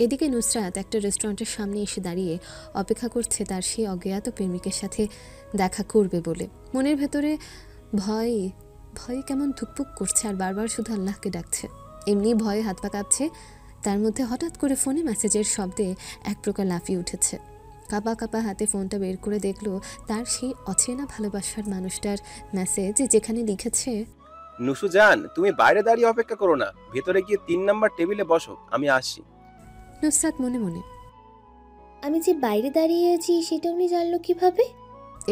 এদিকে নুসরাত একটা রেস্টুরেন্টের সামনে এসে দাঁড়িয়ে অপেক্ষা করছে তার সেই অজ্ঞাত প্রেমিকের সাথে দেখা করবে বলে। মনের ভেতরে ভয় ভয় কেমন ধুকপুক করছে আর বারবার শুধু আল্লাহকে ডাকছে। এমনি ভয়ে হাত পা কাঁপছে, তার মধ্যে হঠাৎ করে ফোনে মেসেজের শব্দে এক প্রকার লাফিয়ে উঠেছে। কাঁপা কাঁপা হাতে ফোনটা বের করে দেখলো তার সেই অচেনা ভালোবাসার মানুষটার মেসেজ, যেখানে লিখেছে, নুসু জান, তুমি বাইরে দাঁড়িয়ে অপেক্ষা করো না, ভেতরে গিয়ে 3 নম্বর টেবিলে বসো, আমি আসছি। নুসরাত মনে মনে, আমি যে বাইরে দাঁড়িয়ে আছি সেটা উনি জানলো কিভাবে?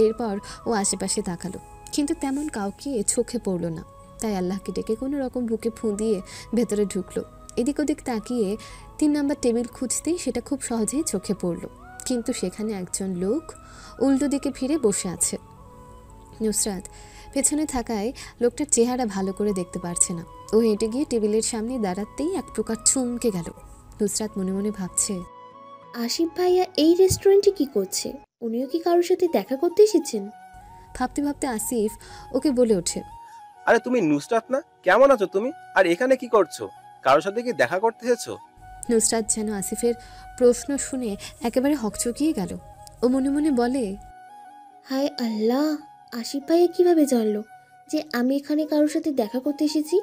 এরপর ও আশেপাশে তাকালো, কিন্তু তেমন কাউকে চোখে পড়ল না। তাই আল্লাহকে ডেকে কোনো রকম বুকে ফুঁ দিয়ে ভেতরে ঢুকলো। এদিক ওদিক তাকিয়ে 3 নম্বর টেবিল খুঁজতেই সেটা খুব সহজেই চোখে পড়ল, কিন্তু সেখানে একজন লোক উল্টো দিকে ফিরে বসে আছে। নুসরাত পেছনে থাকায় লোকটার চেহারা ভালো করে দেখতে পারছে না। ও হেঁটে গিয়ে টেবিলের সামনে দাঁড়াতেই এক প্রকার চমকে গেল। নুসরাত মনে মনে ভাবছে, আসিফ ভাইয়া এই রেস্টুরেন্টে কি করছে? উনিও কি কারোর সাথে দেখা করতে এসেছেন? ভাবতে ভাবতে আসিফ ওকে বলে ওঠে, আরে তুমি নুসরাত না? কেমন আছো তুমি? আর এখানে কি করছো? কারোর সাথে কি দেখা করতে এসেছো? নুসরাত যেন আসিফের প্রশ্ন শুনে একেবারে হকচকিয়ে গেল। ও মনে মনে বলে, হায় আল্লাহ, আসিফ ভাইয়া কিভাবে জানলো যে আমি এখানে কারোর সাথে দেখা করতে এসেছি?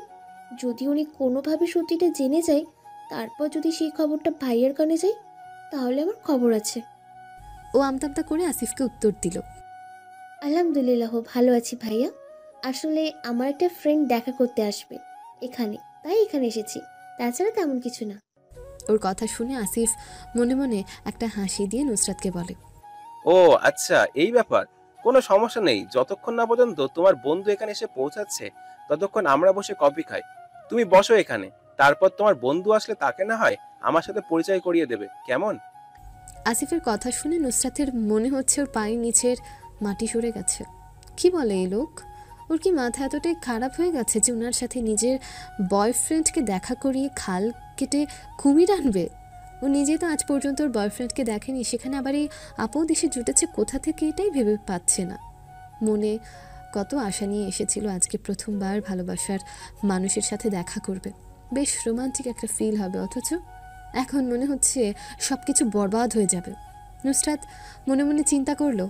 যদি উনি কোনোভাবে সত্যিটা জেনে যায়, তারপর যদি সেই খবরটা ভাইয়ার কানে যায়, তাহলে আমার খবর আছে। ও আমতামতা করে আসিফকে উত্তর দিল, আলহামদুলিল্লাহ, ভালো আছি ভাইয়া। আসলে আমার একটা ফ্রেন্ড দেখা করতে আসবে এখানে, তাই এখানে এসেছি, তাছাড়া তেমন কিছু না। ওর কথা শুনে আসিফ মনে মনে একটা হাসি দিয়ে নুসরাতকে বলে, ও আচ্ছা, এই ব্যাপার। কোনো সমস্যা নেই, যতক্ষণ না পর্যন্ত তোমার বন্ধু এখানে এসে পৌঁছাচ্ছে ততক্ষণ আমরা বসে কফি খাই। তুমি বসো এখানে, তারপর তোমার বন্ধু আসলে তাকে না হয় আমার সাথে পরিচয় করিয়ে দেবে, কেমন? আসিফের কথা শুনে নুসরাতের মনে হচ্ছে ওর পায়ের নিচের মাটি সরে গেছে। কি বলে এই লোক? ওর কি মাথা এতটাই খারাপ হয়ে গেছে যে ওনার সাথে নিজের বয়ফ্রেন্ডকে দেখা করিয়ে খাল কেটে কুমির আনবে? ও নিজে তো আজ পর্যন্ত ওর বয়ফ্রেন্ডকে দেখেনি, সেখানে আবার এই আপদ এসে জুটেছে কোথা থেকে, এটাই ভেবে পাচ্ছে না। মনে কত আশা নিয়ে এসেছিল আজকে প্রথমবার ভালোবাসার মানুষের সাথে দেখা করবে, বেশ রোমান্টিক একটা ফিল হবে, অথচ এখন মনে হচ্ছে সব কিছু বরবাদ হয়ে যাবে। নুসরাত মনে মনে চিন্তা করলো,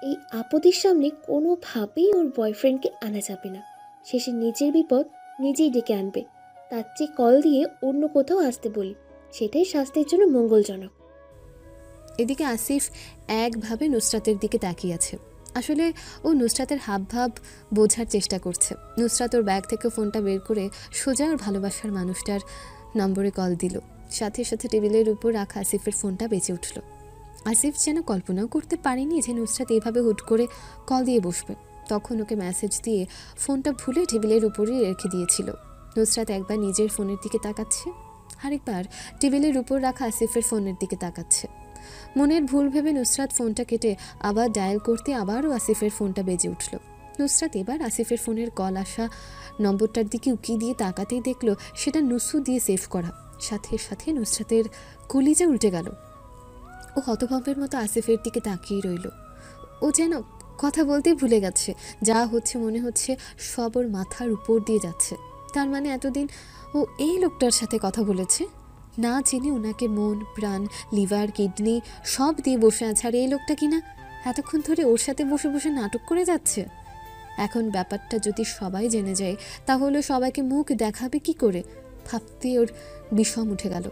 এই আপদের সামনে কোনোভাবেই ওর বয়ফ্রেন্ডকে আনা যাবে না। শেষে নিজের বিপদ নিজেই ডেকে আনবে। তার চেয়ে কল দিয়ে অন্য কোথাও আসতে বলি, সেটাই স্বাস্থ্যের জন্য মঙ্গলজনক। এদিকে আসিফ একভাবে নুসরাতের দিকে তাকিয়ে আছে। আসলে ও নুসরাতের হাবভাব বোঝার চেষ্টা করছে। নুসরাত ওর ব্যাগ থেকে ফোনটা বের করে সোজা ওর ভালোবাসার মানুষটার নম্বরে কল দিল। সাথে সাথে টেবিলের উপর রাখা আসিফের ফোনটা বেঁচে উঠল। আসিফ যেন কল্পনাও করতে পারেনি যে নুসরাত এইভাবে হুট করে কল দিয়ে বসবে। তখন ওকে মেসেজ দিয়ে ফোনটা ভুলে টেবিলের উপরেই রেখে দিয়েছিল। নুসরাত একবার নিজের ফোনের দিকে তাকাচ্ছে, আরেকবার টেবিলের উপর রাখা আসিফের ফোনের দিকে তাকাচ্ছে। মনের ভুল ভেবে নুসরাত ফোনটা কেটে আবার ডায়াল করতে আবারও আসিফের ফোনটা বেজে উঠল। নুসরাত এবার আসিফের ফোনের কল আসা নম্বরটার দিকে উকি দিয়ে তাকাতেই দেখলো সেটা নুসু দিয়ে সেভ করা। সাথে সাথে নুসরাতের কলিজা উল্টে গেল। ও হতভম্বের মতো আসিফের দিকে তাকিয়ে রইল। ও যেন কথা বলতেই ভুলে গেছে। যা হচ্ছে মনে হচ্ছে সব ওর মাথার উপর দিয়ে যাচ্ছে। তার মানে এতদিন ও এই লোকটার সাথে কথা বলেছে, না জেনে ওনাকে মন প্রাণ লিভার কিডনি সব দিয়ে বসে আছে, আর এই লোকটা কিনা এতক্ষণ ধরে ওর সাথে বসে বসে নাটক করে যাচ্ছে। এখন ব্যাপারটা যদি সবাই জেনে যায় তাহলে সবাইকে মুখ দেখাবে কি করে, ভাবতে ওর বিষম উঠে গেল।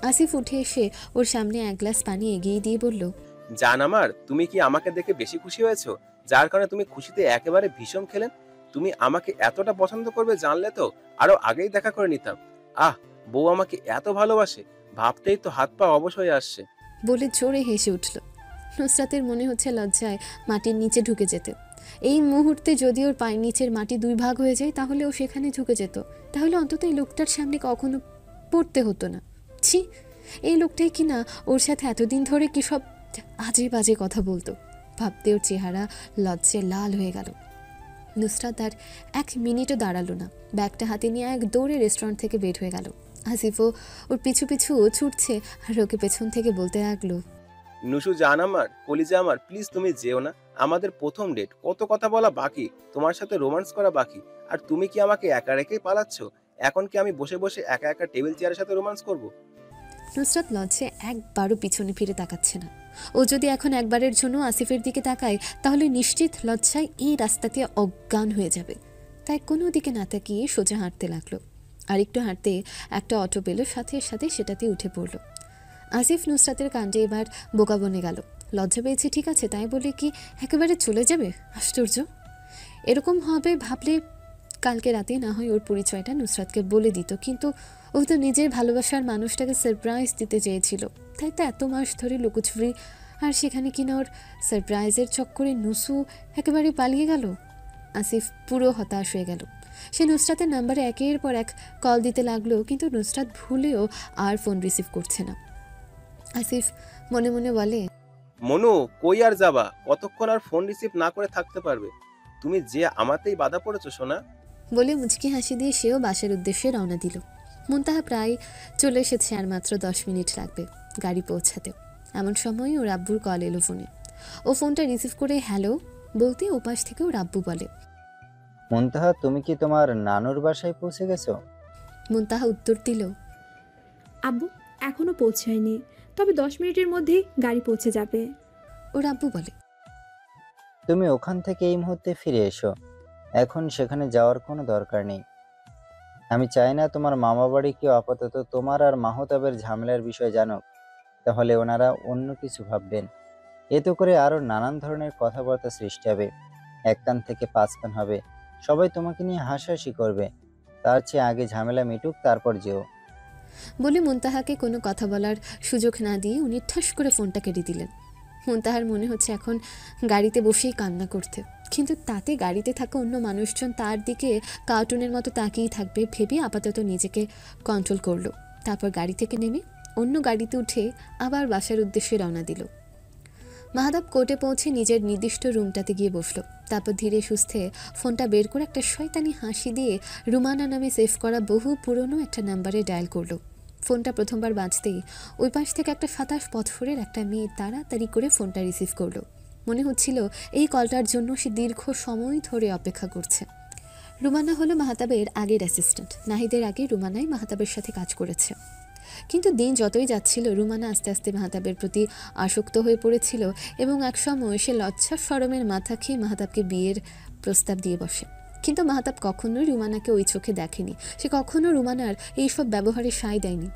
আসিফ উঠে এসে ওর সামনে এক গ্লাস পানি এগিয়ে দিয়ে বলল, জান আমার, তুমি কি আমাকে দেখে বেশি খুশি হয়েছো, যার কারণে তুমি খুশিতে একেবারে ভীষণ খেলেন? তুমি আমাকে এতটা পছন্দ করবে জানলে তো আরো আগেই দেখা করে নিতাম। আহ, বউ আমাকে এত ভালোবাসে, ভাবতেই তো হাত পা অবশ হয়ে আসছে। বলে জোরে হেসে উঠল। নুসরাতের মনে হচ্ছে লজ্জায় মাটির নিচে ঢুকে যেতে। এই মুহূর্তে যদি ওর পায়ের নিচের মাটি 2 ভাগ হয়ে যায় তাহলে ও সেখানে ঢুকে যেত, তাহলে অন্তত এই লোকটার সামনে কখনো পড়তে হতো না। ছি, এই লোকটাই কিনা ওর সাথে এতদিন ধরে কি সব আজে বাজে কথা বলতো। ভাবতে ওর চেহারা লজ্জায় লাল হয়ে গেল। নুসরাত আর 1 মিনিটও দাঁড়ালো না, ব্যাগটা হাতে নিয়ে এক দৌড়ে রেস্টুরেন্ট থেকে বের হয়ে গেল। আসিফও ওর পিছু পিছু ছুটছে আর ওকে পেছন থেকে বলতে লাগলো, নুসু জান আমার, কলিজা আমার, প্লিজ তুমি যেও না। আমাদের প্রথম ডেট, কত কথা বলা বাকি, তোমার সাথে রোমান্স করা বাকি, আর তুমি কি আমাকে একা রেখেই পালাচ্ছ? এখন কি আমি বসে বসে একা একা টেবিল চেয়ারের সাথে রোমান্স করব? নুসরাত লজ্জায় একবারও পিছনে ফিরে তাকাচ্ছে না। ও যদি এখন একবারের জন্য আসিফের দিকে তাকায় তাহলে নিশ্চিত লজ্জায় এই রাস্তাতে অজ্ঞান হয়ে যাবে। তাই কোনো দিকে না তাকিয়ে সোজা হাঁটতে লাগলো। আর একটু হাঁটতে একটা অটো পেল, সাথে সাথে সেটাতে উঠে পড়ল। আসিফ নুসরাতের কাণ্ডে এবার বোকা বনে গেল। লজ্জা পেয়েছে ঠিক আছে, তাই বলে কি একেবারে চলে যাবে? আশ্চর্য! এরকম হবে ভাবলে কালকে রাতে না হয় ওর পরিচয়টা নুসরাতকে বলে দিত, কিন্তু ও তো নিজের ভালোবাসার মানুষটাকে সারপ্রাইজ দিতে চেয়েছিল। তাই তো এত মাস ধরে লুকোচুরি, আর সেখানে কিনা ওর সারপ্রাইজের চক্করে নুসু একেবারে পালিয়ে গেল। আসিফ পুরো হতাশ হয়ে গেল। সে নুসরাতের নাম্বারে একের পর এক কল দিতে লাগলো, কিন্তু নুসরাত ভুলেও আর ফোন রিসিভ করছে না। আসিফ মনে মনে বলে, মনু, কই আর যাবা? কতক্ষণ আর ফোন রিসিভ না করে থাকতে পারবে? তুমি যে আমাতেই বাধা পড়েছো সোনা। বলে মুচকি হাসি দিয়ে সেও বাসার উদ্দেশ্যে রওনা দিল। মুনতাহা প্রায় চলে এসেছে, আর মাত্র 10 মিনিট লাগবে গাড়ি পৌঁছাতে। এমন সময় ওর আব্বুর কল এলো ফোনে। ও ফোনটা রিসিভ করে হ্যালো বলতে ওপাশ থেকে ওর আব্বু বলে, মুনতাহা, তুমি কি তোমার নানুর বাসায় পৌঁছে গেছো? মুনতাহা উত্তর দিল, আব্বু এখনো পৌঁছায়নি, তবে 10 মিনিটের মধ্যেই গাড়ি পৌঁছে যাবে। ওর আব্বু বলে, তুমি ওখান থেকে এই মুহূর্তে ফিরে এসো। এখন সেখানে যাওয়ার কোনো দরকার নেই। আমি চাই না তোমার মামা বাড়ি কেউ আপাতত তোমার আর মাহতাবের ঝামেলার বিষয় জানুক, তাহলে ওনারা অন্য কিছু ভাববেন। এতে করে আরো নানান ধরনের কথাবার্তা সৃষ্টি হবে, এক কান থেকে পাঁচ কান হবে, সবাই তোমাকে নিয়ে হাসাহাসি করবে। তার চেয়ে আগে ঝামেলা মিটুক, তারপর যেও। বলে মুনতাহাকে কোনো কথা বলার সুযোগ না দিয়ে উনি ঠাস করে ফোনটা কেটে দিলেন। মুনতাহার মনে হচ্ছে এখন গাড়িতে বসেই কান্না করতে, কিন্তু তাতে গাড়িতে থাকা অন্য মানুষজন তার দিকে কার্টুনের মতো তাকিয়েই থাকবে ভেবে আপাতত নিজেকে কন্ট্রোল করলো। তারপর গাড়ি থেকে নেমে অন্য গাড়িতে উঠে আবার বাসার উদ্দেশ্যে রওনা দিল। মাহাতাব কোর্টে পৌঁছে নিজের নির্দিষ্ট রুমটাতে গিয়ে বসলো। তারপর ধীরে সুস্থে ফোনটা বের করে একটা শয়তানি হাসি দিয়ে রুমানা নামে সেভ করা বহু পুরনো একটা নাম্বারে ডায়াল করলো। ফোনটা প্রথমবার বাজতেই ওই পাশ থেকে একটা 27 বছরের একটা মেয়ে তাড়াতাড়ি করে ফোনটা রিসিভ করলো। মনে হচ্ছিল এই কলটার জন্য সে দীর্ঘ সময় ধরে অপেক্ষা করছে। রুমানা হলো মাহাতাবের আগের অ্যাসিস্ট্যান্ট। নাহিদের আগে রুমানাই মাহাতাবের সাথে কাজ করেছে। কিন্তু দিন যতই যাচ্ছিল রুমানা আস্তে আস্তে মাহাতাবের প্রতি আসক্ত হয়ে পড়েছিল, এবং একসময় সে লজ্জা শরমের মাথা খেয়ে মাহাতাবকে বিয়ের প্রস্তাব দিয়ে বসে। কিন্তু মাহাতাব কখনোই রুমানাকে ওই চোখে দেখেনি। সে কখনো রুমানার এইসব ব্যবহারে সায় দেয়নি।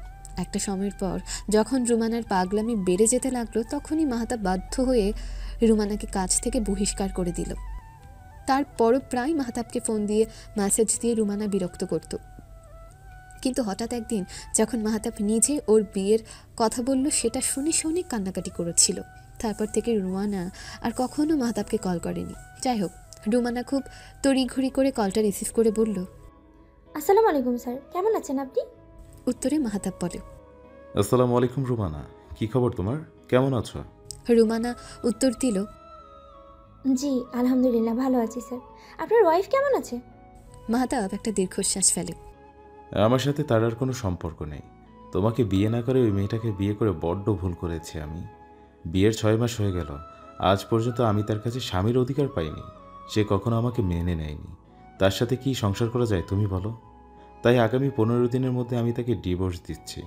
একটা সময়ের পর যখন রুমানার পাগলামি বেড়ে যেতে লাগলো, তখনই মাহাতাব বাধ্য হয়ে রুমানাকে কাজ থেকে বহিষ্কার করে দিল। তারপরও প্রায় মাহাতাবকে ফোন দিয়ে মেসেজ দিয়ে রুমানা বিরক্ত করত। কিন্তু হঠাৎ একদিন যখন মাহাতাব নিজে ওর বিয়ের কথা বলল, সেটা শুনে সে অনেক কান্নাকাটি করেছিল। তারপর থেকে রুমানা আর কখনো মাহাতাবকে কল করেনি। যাই হোক, রুমানা খুব তড়িঘড়ি করে কলটা রিসিভ করে বলল, আসসালামু আলাইকুম স্যার, কেমন আছেন আপনি? উত্তরে মাহাতাব বলে, আসসালামু আলাইকুম রুমানা, কি খবর তোমার, কেমন আছো? রুমানা উত্তর দিল, জি আলহামদুলিল্লাহ ভালো আছি স্যার। আপনার ওয়াইফ কেমন আছে? মাহাতাব একটা দীর্ঘশ্বাস ফেলে। আমার সাথে তার আর কোনো সম্পর্ক নেই। তোমাকে বিয়ে না করে ওই মেয়েটাকে বিয়ে করে বড্ড ভুল করেছি আমি। বিয়ের 6 মাস হয়ে গেল, আজ পর্যন্ত আমি তার কাছে স্বামীর অধিকার পাইনি। সে কখনো আমাকে মেনে নেয়নি। তার সাথে কি সংসার করা যায় তুমি বলো? তাই আগামী 15 দিনের মধ্যে আমি তাকে ডিভোর্স দিচ্ছি।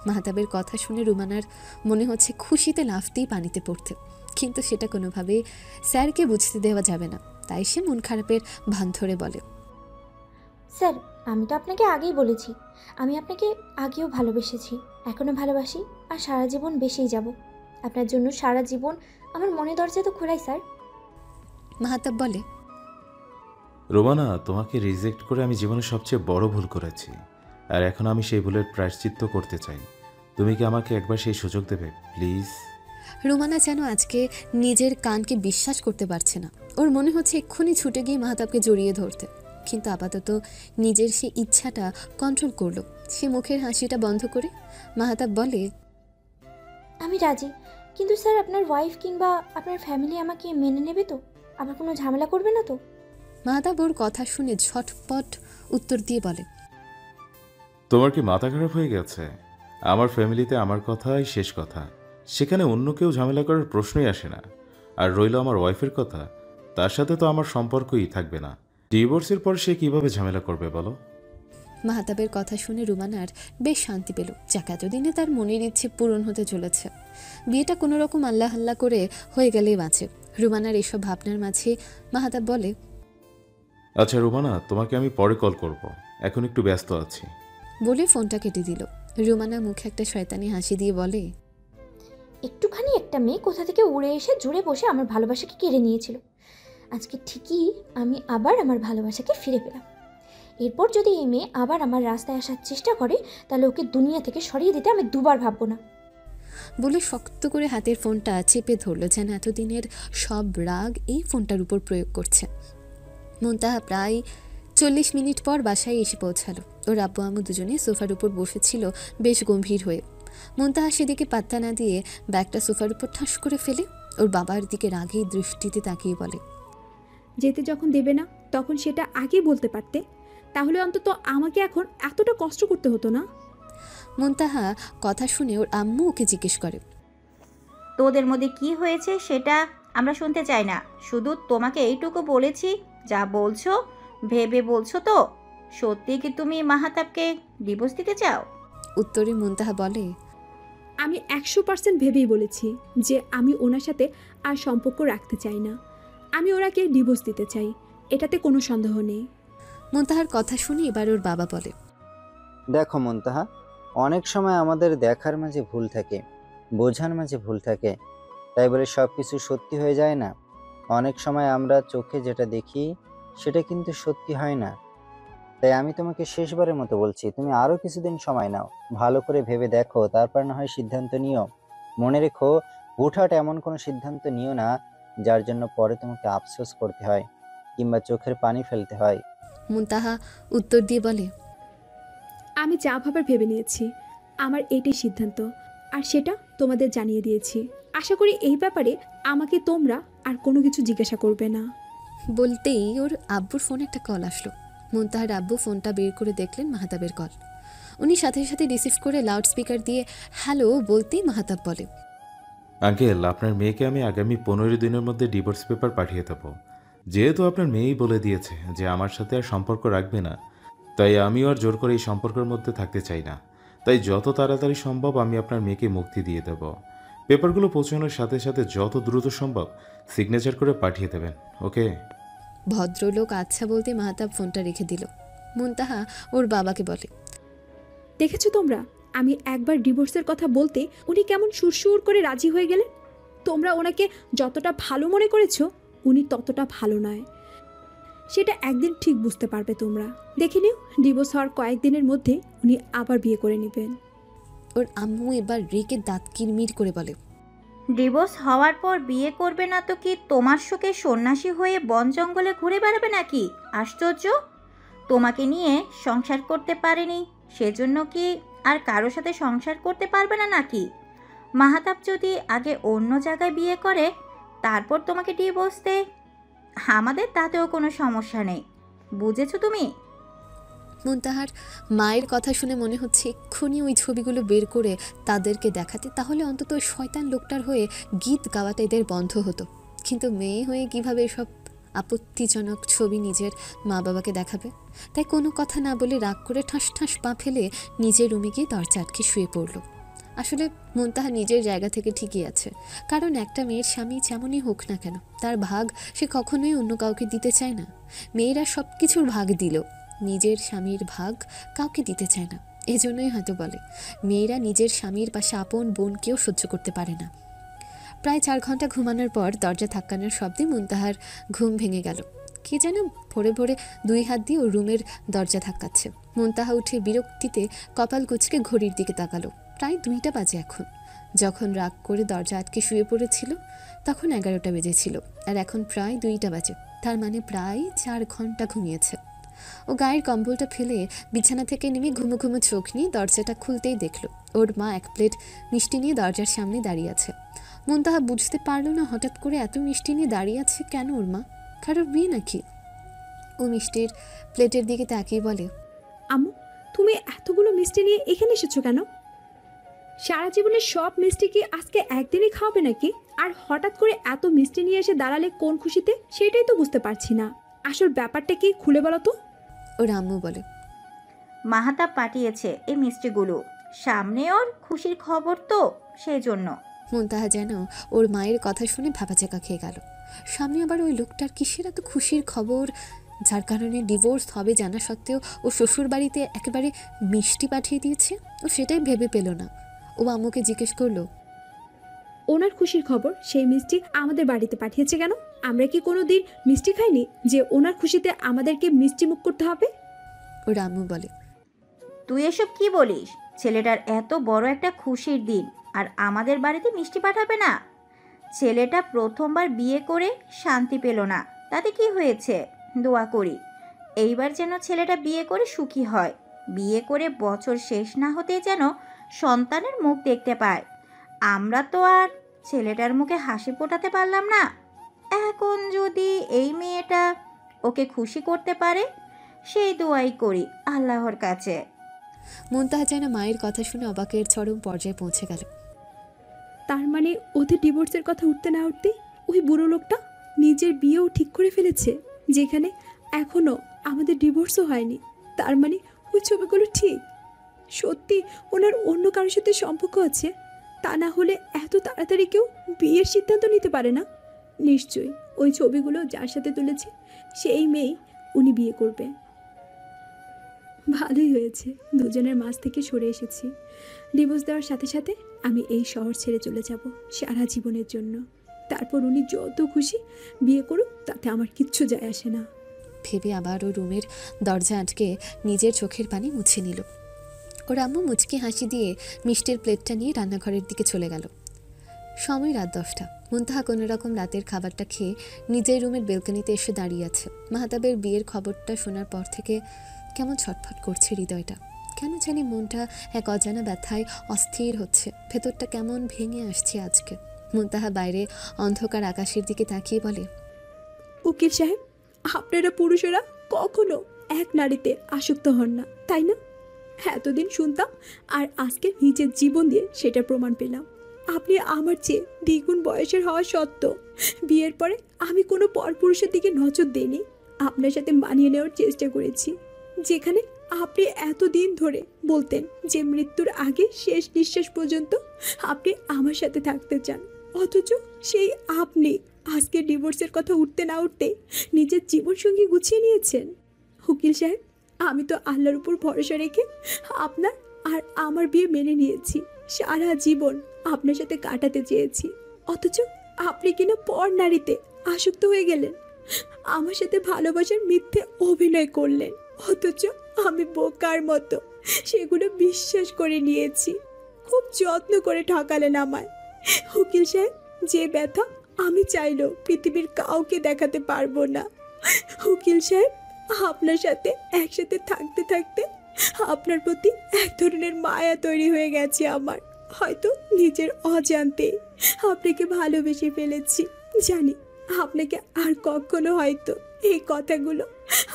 মাহাতাবের কথা শুনে রুমানার মনে হচ্ছে খুশিতে লাফতেই পানিতে পড়তে, কিন্তু সেটা কোনোভাবেই স্যারকে বুঝতে দেওয়া যাবে না। তাই সে মন খারাপের ভান ধরে বলে, স্যার আমি তো আপনাকে আগেই বলেছি, আমি আপনাকে আগেও ভালোবেসেছি, এখনও ভালোবাসি, আর সারা জীবন বেসেই যাব। আপনার জন্য সারা জীবন আমার মনে দরজা তো খোলাই স্যার। মাহাতাব বলে, রোমানা, তোমাকে রিজেক্ট করে আমি জীবনে সবচেয়ে বড় ভুল করেছি, আর এখন আমি সেই ভুলের প্রায়শ্চিত্ত করতে চাই। তুমি কি আমাকে একবার সেই সুযোগ দেবে প্লিজ? রুমানা যেন আজকে নিজের কানকে বিশ্বাস করতে পারছে না। ওর মনে হচ্ছে এক্ষুনি ছুটে গিয়ে মাহাতাবকে জড়িয়ে ধরতে, কিন্তু আপাতত নিজের সে ইচ্ছাটা কন্ট্রোল করলো। সে মুখের হাসিটা বন্ধ করে মাহাতাব বলে, আমি রাজি, কিন্তু স্যার আপনার ওয়াইফ কিংবা আপনার ফ্যামিলি আমাকে মেনে নেবে তো? আবার কোনো ঝামেলা করবে না তো? মাহাতাব ওর কথা শুনে ঝটপট উত্তর দিয়ে বলে, তোমার কি মাথা খারাপ হয়ে গেছে? আমার ফ্যামিলিতে আমার কথাই শেষ কথা। সেখানে অন্য কেউ ঝামেলা করার প্রশ্নই আসে না। আর রইল আমার ওয়াইফের কথা, তার সাথে তো আমার সম্পর্কই থাকবে না। ডিভোর্সের পর সে কিভাবে ঝামেলা করবে বলো? মাহতাবের কথা শুনে রুমানার বেশ শান্তি পেল, যাক এতদিনে তার মনের ইচ্ছে পূরণ হতে চলেছে। বিয়েটা কোনো রকম আল্লাহ আল্লাহ করে হয়ে গেলেই বাঁচে। রুমানার এসব ভাবনার মাঝে মাহতাব বলে, আচ্ছা রুমানা, তোমাকে আমি পরে কল করব, এখন একটু ব্যস্ত আছি। বলে ফোনটা কেটে দিল। রুমানা মুখে একটা শয়তানি হাসি দিয়ে বলে, একটুখানি একটা মেয়ে কোথা থেকে উড়ে এসে জুড়ে বসে আমার ভালোবাসাকে কেড়ে নিয়েছিল। আজকে ঠিকই আমি আবার আমার ভালোবাসাকে ফিরে পেলাম। এরপর যদি এই মেয়ে আবার আমার রাস্তায় আসার চেষ্টা করে, তাহলে ওকে দুনিয়া থেকে সরিয়ে দিতে আমি দুবার ভাববো না। বলে শক্ত করে হাতের ফোনটা চেপে ধরল, যেন এতদিনের সব রাগ এই ফোনটার উপর প্রয়োগ করছে। মুনতাহা প্রায় 40 মিনিট পর বাসায় এসে পৌঁছালো। ওর আব্বু আম্মু দুজনে সোফার উপর বসেছিল বেশ গম্ভীর হয়ে। মুনতাহা সেদিকে পাত্তা না দিয়ে ব্যাগটা সোফার উপর ঠাস করে ফেলে ওর বাবার দিকে রাগী দৃষ্টিতে তাকিয়ে বলে, যেতে যখন দেবে না তখন সেটা আগেই বলতে পারতে, তাহলে অন্তত আমাকে এখন এতটা কষ্ট করতে হতো না। মুনতাহা কথা শুনে ওর আম্মু ওকে জিজ্ঞেস করে, তোদের মধ্যে কি হয়েছে সেটা আমরা শুনতে চাই না, শুধু তোমাকে এইটুকু বলেছি, যা বলছো ভেবে বলছো তো? সত্যি কি তুমি মাহাতাবকে ডিভোর্স দিতে চাও? উত্তরে মুনতাহা বলে, আমি 100% ভেবেই বলেছি যে আমি ওনার সাথে আর সম্পর্ক রাখতে চাই না। আমি ওনাকে ডিভোর্স দিতে চাই, এটাতে কোনো সন্দেহ নেই। মুনতাহার কথা শুনে এবার ওর বাবা বলে, দেখো মুনতাহা, অনেক সময় আমাদের দেখার মাঝে ভুল থাকে, বোঝার মাঝে ভুল থাকে, তাই বলে সব কিছু সত্যি হয়ে যায় না। অনেক সময় আমরা চোখে যেটা দেখি সেটা কিন্তু সত্যি হয় না। তাই আমি তোমাকে শেষবারের মতো বলছি, তুমি আরও কিছুদিন সময় নাও, ভালো করে ভেবে দেখো, তারপর না হয় সিদ্ধান্ত নিও। মনে রেখো, হুটহাট এমন কোনো সিদ্ধান্ত নিও না যার জন্য পরে তোমাকে আফসোস করতে হয় কিংবা চোখের পানি ফেলতে হয়। মুনতাহা উত্তর দিয়ে বলে, আমি যা ভাবার ভেবে নিয়েছি, আমার এটাই সিদ্ধান্ত, আর সেটা তোমাদের জানিয়ে দিয়েছি। আশা করি এই ব্যাপারে আমাকে তোমরা আর কোনো কিছু জিজ্ঞাসা করবে না। বলতেই ওর আব্বুর ফোনে একটা কল আসলো। মুনতাহার আব্বু ফোনটা বের করে দেখলেন মাহতাবের কল। উনি সাথে সাথে রিসিভ করে লাউড স্পিকার দিয়ে হ্যালো বলতেই মাহতাব বলে, আঙ্কেল, আপনার মেয়েকে আমি আগামী 15 দিনের মধ্যে ডিভোর্স পেপার পাঠিয়ে দেবো। যেহেতু আপনার মেয়েই বলে দিয়েছে যে আমার সাথে আর সম্পর্ক রাখবে না, তাই আমিও আর জোর করে এই সম্পর্কের মধ্যে থাকতে চাই না। তাই যত তাড়াতাড়ি সম্ভব আমি আপনার মেয়েকে মুক্তি দিয়ে দেব। পেপারগুলো পৌঁছানোর সাথে সাথে যত দ্রুত সম্ভব সিগনেচার করে পাঠিয়ে দেবেন, ওকে? ভদ্রলোক আচ্ছা বলতে মাহতাব ফোনটা রেখে দিল। মুনতাহা ওর বাবাকে বলে, দেখেছো তোমরা, আমি একবার ডিভোর্সের কথা বলতে উনি কেমন সুরসুর করে রাজি হয়ে গেলেন। তোমরা ওনাকে যতটা ভালো মনে করেছো, উনি ততটা ভালো নয়। সেটা একদিন ঠিক বুঝতে পারবে তোমরা। দেখে নিও, ডিভোর্স হওয়ার কয়েকদিনের মধ্যে উনি আবার বিয়ে করে নেবেন। ওর আম্মু এবার রেগে দাঁত কিরমির করে বলে, ডিভোর্স হওয়ার পর বিয়ে করবে না তো কি তোমার শোকে সন্ন্যাসী হয়ে বন জঙ্গলে ঘুরে বেড়াবে নাকি? আশ্চর্য! তোমাকে নিয়ে সংসার করতে পারেনি সেজন্য কি আর কারো সাথে সংসার করতে পারবে না নাকি? মাহাতাব যদি আগে অন্য জায়গায় বিয়ে করে তারপর তোমাকে ডিভোর্স দেয়, আমাদের তাতেও কোনো সমস্যা নেই। বুঝেছো তুমি? মুনতাহার মায়ের কথা শুনে মনে হচ্ছে এক্ষুনি ওই ছবিগুলো বের করে তাদেরকে দেখাতে, তাহলে অন্তত ওই শয়তান লোকটার হয়ে গীত গাওয়াটা এদের বন্ধ হতো। কিন্তু মেয়ে হয়ে কিভাবে এসব আপত্তিজনক ছবি নিজের মা বাবাকে দেখাবে? তাই কোনো কথা না বলে রাগ করে ঠাস ঠাস পা ফেলে নিজের রুমে গিয়ে দরজা আটকে শুয়ে পড়ল। আসলে মুনতাহা নিজের জায়গা থেকে ঠিকই আছে, কারণ একটা মেয়ের স্বামী যেমনই হোক না কেন, তার ভাগ সে কখনোই অন্য কাউকে দিতে চায় না। মেয়েরা সব কিছুর ভাগ দিল, নিজের স্বামীর ভাগ কাউকে দিতে চায় না। এজন্যই হয়তো বলে মেয়েরা নিজের স্বামীর পাশে আপন বোনকেও সহ্য করতে পারে না। প্রায় 4 ঘন্টা ঘুমানোর পর দরজা ধাক্কানোর শব্দে মুনতাহার ঘুম ভেঙে গেল। কে যেন ভোরে ভোরে 2 হাত দিয়ে ওর রুমের দরজা ধাক্কাচ্ছে। মুনতাহা উঠে বিরক্তিতে কপাল কুঁচকে ঘড়ির দিকে তাকালো। প্রায় 2টা বাজে এখন। যখন রাগ করে দরজা আটকে শুয়ে পড়েছিল তখন 11টা বেজেছিল, আর এখন প্রায় 2টা বাজে। তার মানে প্রায় 4 ঘন্টা ঘুমিয়েছে। ও গায়ের কম্বলটা ফেলে বিছানা থেকে নেমে ঘুমো ঘুমো চোখ নিয়ে দরজাটা খুলতেই দেখল ওর মা 1 প্লেট মিষ্টি নিয়ে দরজার সামনে দাঁড়িয়ে আছে। মুনতাহা বুঝতে পারলো না হঠাৎ করে এত মিষ্টি নিয়ে দাঁড়িয়ে আছে কেন ওর মা, কারোর বিয়ে নাকি? ও মিষ্টির প্লেটের দিকে তাকিয়ে বলে, আম্মু, তুমি এতগুলো মিষ্টি নিয়ে এখানে এসেছো কেন? সারা জীবনের সব মিষ্টি কি আজকে একদিনই খাওয়াবে নাকি? আর হঠাৎ করে এত মিষ্টি নিয়ে এসে দাঁড়ালে কোন খুশিতে, সেটাই তো বুঝতে পারছি না। আসল ব্যাপারটা কি খুলে বলো তো। ওর আম্মু বলে। মাহাতাব পাঠিয়েছে এই মিষ্টিগুলো, সামনে ওর খুশির খবর তো, সেই জন্য। মুনতাহা যেন ওর মায়ের কথা শুনে ভাবাচাকা খেয়ে গেল। সামনে আবার ওই লোকটার কিসের এত খুশির খবর, যার কারণে ডিভোর্স হবে জানা সত্ত্বেও ও শ্বশুর বাড়িতে একেবারে মিষ্টি পাঠিয়ে দিয়েছে। ও সেটাই ভেবে পেল না। ও আম্মুকে জিজ্ঞেস করলো, ওনার খুশির খবর সেই মিষ্টি আমাদের বাড়িতে পাঠিয়েছে কেন? আমরা কি কোনো দিন মিষ্টি খাইনি যে ওনার খুশিতে আমাদেরকে মিষ্টি মুখ করতে হবে? ওর আম্মু বলে, তুই এসব কি বলিস? ছেলেটার এত বড় একটা খুশির দিন আর আমাদের বাড়িতে মিষ্টি পাঠাবে না? ছেলেটা প্রথমবার বিয়ে করে শান্তি পেল না, তাতে কি হয়েছে? দোয়া করি এইবার যেন ছেলেটা বিয়ে করে সুখী হয়, বিয়ে করে বছর শেষ না হতে যেন সন্তানের মুখ দেখতে পায়। আমরা তো আর ছেলেটার মুখে হাসি ফোটাতে পারলাম না। এখন যদি এই মেয়েটা ওকে খুশি করতে পারে, সেই দোয়াই করি আল্লাহর কাছে। মুনতাহা যেন মায়ের কথা শুনে অবাকের চরম পর্যায়ে পৌঁছে গেল। তার মানে ওদের ডিভোর্সের কথা উঠতে না উঠতেই ওই বুড়ো লোকটা নিজের বিয়েও ঠিক করে ফেলেছে, যেখানে এখনো আমাদের ডিভোর্সও হয়নি। তার মানে ওই ছবিগুলো ঠিক, সত্যি ওনার অন্য কারোর সাথে সম্পর্ক আছে। তা না হলে এত তাড়াতাড়ি কেউ বিয়ের সিদ্ধান্ত নিতে পারে না। নিশ্চয়ই ওই ছবিগুলো যার সাথে তুলেছে সেই মেয়েই উনি বিয়ে করবে। ভালোই হয়েছে দুজনের মাঝ থেকে সরে এসেছি। ডিভোর্স দেওয়ার সাথে সাথে আমি এই শহর ছেড়ে চলে যাব সারা জীবনের জন্য। তারপর উনি যত খুশি বিয়ে করুক, তাতে আমার কিচ্ছু যায় আসে না। ভেবে আবার ও রুমের দরজা আটকে নিজের চোখের পানি মুছে নিল। ওর আম্মু মুচকি হাসি দিয়ে মিষ্টির প্লেটটা নিয়ে রান্নাঘরের দিকে চলে গেল। সময় রাত 10টা। মুনতাহা কোনো রকম রাতের খাবারটা খেয়ে নিজের রুমের বেলকনিতে এসে দাঁড়িয়ে আছে। মাহতাবের বিয়ের খবরটা শোনার পর থেকে কেমন ছটফট করছে হৃদয়টা। কেন জানি মনটা এক অজানা ব্যথায় অস্থির হচ্ছে। ভেতরটা কেমন ভেঙে আসছে আজকে। মুনতাহা বাইরে অন্ধকার আকাশের দিকে তাকিয়ে বলে, উকিল সাহেব, আপনারা পুরুষেরা কখনো এক নারীতে আসক্ত হন না, তাই না? এতদিন শুনতাম, আর আজকে নিজের জীবন দিয়ে সেটা প্রমাণ পেলাম। আপনি আমার চেয়ে দ্বিগুণ বয়সের হওয়া সত্ত্বেও বিয়ের পরে আমি কোনো পরপুরুষের দিকে নজর দিইনি। আপনার সাথে মানিয়ে নেওয়ার চেষ্টা করেছি, যেখানে আপনি এতদিন ধরে বলতেন যে মৃত্যুর আগে শেষ নিঃশ্বাস পর্যন্ত আপনি আমার সাথে থাকতে চান। অথচ সেই আপনি আজকে ডিভোর্সের কথা উঠতে না উঠতে নিজের জীবনসঙ্গী গুছিয়ে নিয়েছেন। উকিল সাহেব, আমি তো আল্লাহর উপর ভরসা রেখে আপনার আর আমার বিয়ে মেনে নিয়েছি। সারা জীবন আপনার সাথে কাটাতে চেয়েছি, অথচ আপনি কিনা পর নারীতে আসক্ত হয়ে গেলেন। আমার সাথে ভালোবাসার মিথ্যে অভিনয় করলেন, অথচ আমি বোকার মতো সেগুলো বিশ্বাস করে নিয়েছি। খুব যত্ন করে ঠকালেন আমায়। উকিল সাহেব, যে ব্যথা আমি চাইলেও পৃথিবীর কাউকে দেখাতে পারবো না। উকিল সাহেব, আপনার সাথে একসাথে থাকতে থাকতে আপনার প্রতি এক ধরনের মায়া তৈরি হয়ে গেছে আমার। হয়তো নিজের অজান্তে আপনাকে ভালোবেসে ফেলেছি। জানি আপনাকে আর কখনো হয়তো এই কথাগুলো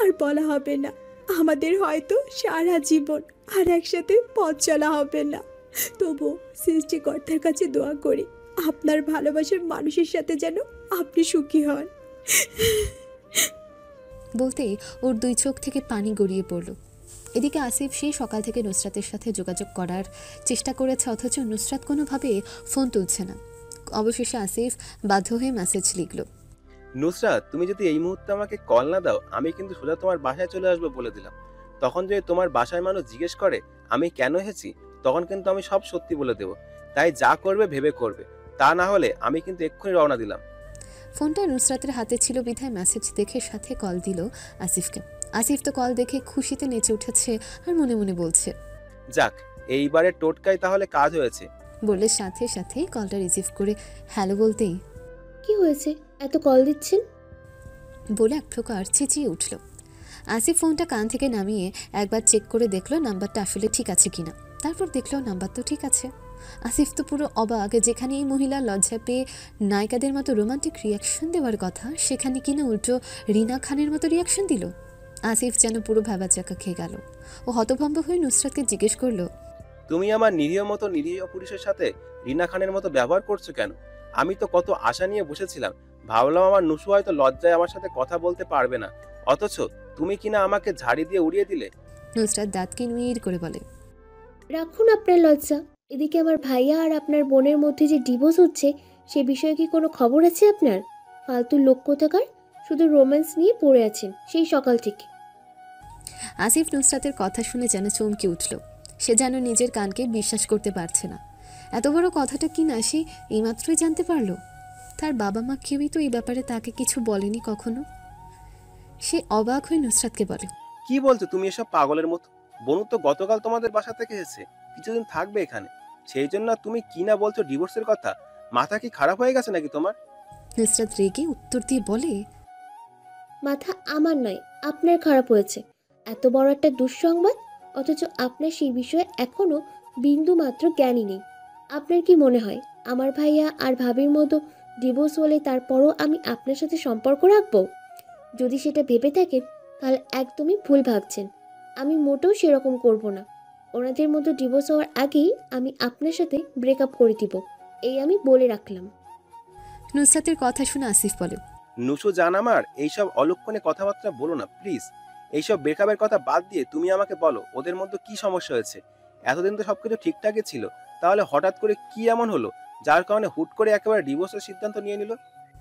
আর বলা হবে না। আমাদের হয়তো সারা জীবন আর একসাথে পথ চলা হবে না। তবু সৃষ্টিকর্তার কাছে দোয়া করি আপনার ভালোবাসার মানুষের সাথে যেন আপনি সুখী হন। বলতেই ওর 2 চোখ থেকে পানি গড়িয়ে পড়ল। এদিকে আসিফ সেই সকাল থেকে নুসরাতের সাথে যোগাযোগ করার চেষ্টা করেছে, অথচ নুসরাত কোনোভাবে ফোন তুলছে না। অবশেষে আসিফ বাধ্য হয়ে মেসেজ লিখল, নুসরাত, তুমি যদি এই মুহূর্তে আমাকে কল না দাও, আমি কিন্তু সোজা তোমার বাসায় চলে আসবো বলে দিলাম। তখন যদি তোমার বাসায় মানুষ জিজ্ঞেস করে আমি কেন এসেছি, তখন কিন্তু আমি সব সত্যি বলে দেবো। তাই যা করবে ভেবে করবে, তা না হলে আমি কিন্তু এক্ষুনি রওনা দিলাম। ফোনটা নুসরাতের হাতে ছিল বিধায় মেসেজ দেখে সাথে কল দিল আসিফকে। আসিফ তো কল দেখে খুশিতে নেচে উঠেছে আর মনে মনে বলছে, যাক, এইবারে টোটকায় তাহলে কাজ হয়েছে। বলে সাথে সাথে কলটা রিসিভ করে হ্যালো বলতেই, কি হয়েছে, এত কল দিচ্ছেন? বলে এক প্রকার চেঁচিয়ে উঠল। আসিফ ফোনটা কান থেকে নামিয়ে একবার চেক করে দেখলো নাম্বারটা আসলে ঠিক আছে কিনা। তারপর দেখলো নাম্বার তো ঠিক আছে। আসিফ তো পুরো অবাক, যেখানে এই মহিলা লজ্জা পেয়ে নায়িকাদের মতো রোমান্টিক রিয়াকশন দেওয়ার কথা, সেখানে কিনা উল্টো রিনা খানের মতো রিয়াকশন দিল। আসিফ যেন পুরো ভাবাচাকা খেয়ে গেল। ও হতভম্ব হয়ে নুসরাতকে জিজ্ঞেস করলো, তুমি আমার নিরীহ পুরুষের সাথে রিনা খানের মতো ব্যবহার করছো কেন? আমি তো কত আশা নিয়ে বসেছিলাম, ভাবলাম আমার নুসু হয়তো লজ্জায় আমার সাথে কথা বলতে পারবে না, অথচ তুমি কিনা আমাকে ঝাড়ি দিয়ে উড়িয়ে দিলে। নুসরাত দাঁত কিনমির করে বলে। রাখুন আপনার লজ্জা। এদিকে আমার ভাইয়া আর আপনার বোনের মধ্যে যে ডিভোর্স হচ্ছে সে বিষয়ে কি কোনো খবর আছে আপনার? ফালতু লোক কোথাকার, শুধু রোম্যান্স নিয়ে পড়ে আছেন সেই সকাল থেকে। আসিফ নুসরাতের কথা শুনে যেন চমকে উঠল। সে যেন নিজের কানকে বিশ্বাস করতে পারছে না। এত বড় কথাটা কি না সে এইমাত্রই জানতে পারল? তার বাবা মা কেউই তো এই ব্যাপারে তাকে কিছু বলেনি কখনো। সে অবাক হয়ে নুসরাতকে বলে, কি বলছো তুমি এসব পাগলের মতো? বনু তো গতকাল তোমাদের বাসা থেকে এসেছে, কিছুদিন থাকবে এখানে, সেই জন্য তুমি কি না বলছো ডিভোর্সের কথা? মাথা কি খারাপ হয়ে গেছে নাকি তোমার? নুসরাত রেগে উত্তর দিয়ে বলে, মাথা আমার নয়, আপনার খারাপ হয়েছে। এত বড় একটা দুঃসংবাদ, অথচ আপনার সেই বিষয়ে এখনো বিন্দু মাত্র জ্ঞানই নেই। আপনার কি মনে হয় আমার ভাইয়া আর ভাবির মতো ডিভোর্স হলে তারপরও আমি আপনার সাথে সম্পর্ক রাখবো? যদি সেটা ভেবে থাকেন তাহলে একদমই ভুল ভাবছেন। আমি মোটেও সেরকম করব না। ওনাদের মতো ডিভোর্স হওয়ার আগেই আমি আপনার সাথে ব্রেকআপ করে দিব, এই আমি বলে রাখলাম। নুসরাতের কথা শুনে আসিফ বলে, নুসু জান আমার এইসব অলক্ষণে কথাবার্তা বলো না প্লিজ। এইসব ব্রেকআপের কথা বাদ দিয়ে তুমি আমাকে বলো ওদের মধ্যে কি সমস্যা হয়েছে। এতদিন তো সবকিছু ঠিকঠাকই ছিল, তাহলে হঠাৎ করে কি এমন হলো যার কারণে হুট করে একেবারে ডিভোর্সের সিদ্ধান্ত নিয়ে নিল?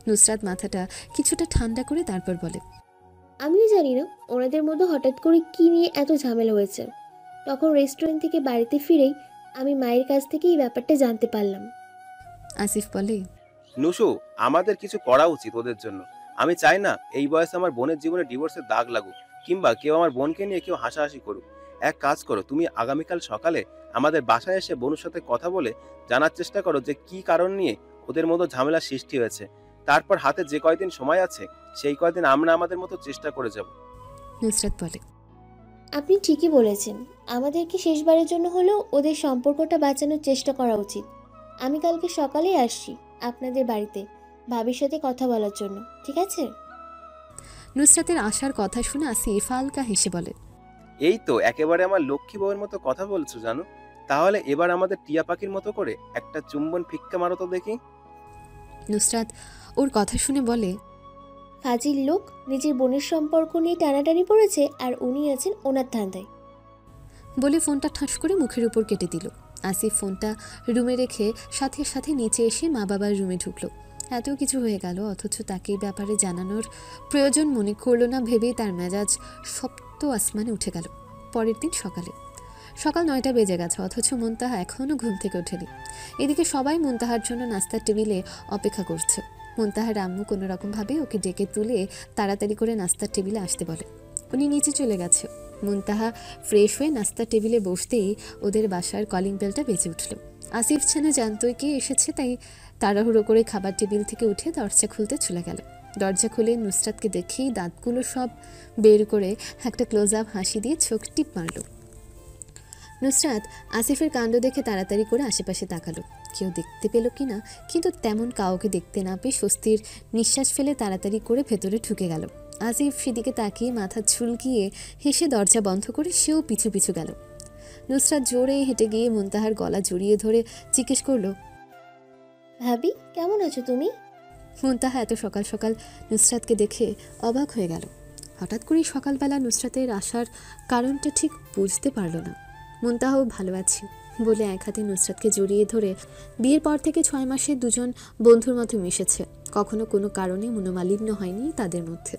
নুসরাত মাথাটা কিছুটা ঠান্ডা করে তারপর বলে, আমিও জানি না ওনাদের মধ্যে হঠাৎ করে কি নিয়ে এত ঝামেলা হয়েছে। তখন রেস্টুরেন্ট থেকে বাড়িতে ফিরেই আমি মায়ের কাছ থেকে এই ব্যাপারটা জানতে পারলাম। আসিফ বলে, নুসু, আমাদের কিছু করা উচিত ওদের জন্য। আমি চাই না এই বয়সে আমার বোনের জীবনে ডিভোর্সের দাগ লাগুক, কিংবা কেউ আমার বোনকে নিয়ে কেউ হাসাহাসি করুক। এক কাজ করো, তুমি আগামীকাল সকালে আমাদের বাসায় এসে বোনের সাথে কথা বলে জানার চেষ্টা করো যে কি কারণ নিয়ে ওদের মধ্যে ঝামেলার সৃষ্টি হয়েছে। তারপর হাতে যে কয়দিন সময় আছে সেই কয়দিন আমরা আমাদের মতো চেষ্টা করে যাব। নুসরাত বলে, আপনি ঠিকই বলেছেন, আমাদেরকে শেষবারের জন্য হলেও ওদের সম্পর্কটা বাঁচানোর চেষ্টা করা উচিত। আমি কালকে সকালেই আসছি আপনাদের বাড়িতে ভাবির সাথে কথা বলার জন্য, ঠিক আছে? নুসরাতের আশার কথা শুনে আসিফ হালকা হেসে বলে, এই তো একেবারে আমার লক্ষ্মী বউয়ের মতো কথা বলছো জানো। তাহলে এবার আমাদের টিয়া পাখির মতো করে একটা চুম্বন ফিক্কা মারো তো দেখি। নুসরাত ওর কথা শুনে বলে, ফাজিল লোক, নিজের বোনের সম্পর্ক নিয়ে টানাটানি পড়েছে আর উনি আছেন ওনার ধান্দায়। বলে ফোনটা ঠাস করে মুখের উপর কেটে দিল। আসিফ ফোনটা রুমে রেখে সাথে সাথে নিচে এসে মা বাবার রুমে ঢুকলো। এত কিছু হয়ে গেল অথচ তাকে এই ব্যাপারে জানানোর প্রয়োজন মনে করলো না ভেবেই তার মেজাজ সপ্ত আসমানে উঠে গেল। পরের দিন সকাল 9টা বেজে গেছে, অথচ মুনতাহা এখনও ঘুম থেকে ওঠেনি। এদিকে সবাই মুনতাহার জন্য নাস্তার টেবিলে অপেক্ষা করছে। মুনতাহার আম্মু কোনো রকমভাবে ওকে ডেকে তুলে তাড়াতাড়ি করে নাস্তার টেবিলে আসতে বলে। উনি নিচে চলে গেছে। মুনতাহা ফ্রেশ হয়ে নাস্তার টেবিলে বসতেই ওদের বাসার কলিং বেলটা বেজে উঠল। আসিফ যেন জানতোই কে এসেছে, তাই তাড়াহুড়ো করে খাবার টেবিল থেকে উঠে দরজা খুলতে চলে গেল। দরজা খুলে নুসরাতকে দেখেই দাঁতগুলো সব বের করে একটা ক্লোজ আপ হাসি দিয়ে চোখ টিপ মারল। নুসরাত আসিফের কাণ্ড দেখে তাড়াতাড়ি করে আশেপাশে তাকালো, কেউ দেখতে পেল কি না, কিন্তু তেমন কাউকে দেখতে না পেয়ে স্বস্তির নিঃশ্বাস ফেলে তাড়াতাড়ি করে ভেতরে ঢুকে গেল। আসিফ সেদিকে তাকিয়ে মাথা চুলকিয়ে হেসে দরজা বন্ধ করে সেও পিছু পিছু গেল। নুসরাত জোরে হেঁটে গিয়ে মুনতাহার গলা জড়িয়ে ধরে জিজ্ঞেস করলো, ভাবি কেমন আছো তুমি? মুনতাহা এত সকাল সকাল নুসরাতকে দেখে অবাক হয়ে গেল। হঠাৎ করেই সকালবেলা নুসরাতের আসার কারণটা ঠিক বুঝতে পারল না। মুনতাহাও ভালো আছি বলে এক হাতে নুসরাতকে জড়িয়ে ধরে বিয়ের পর থেকে 6 মাসে দুজন বন্ধুর মতো মিশেছে। কখনো কোনো কারণে মনোমালিন্য হয়নি তাদের মধ্যে,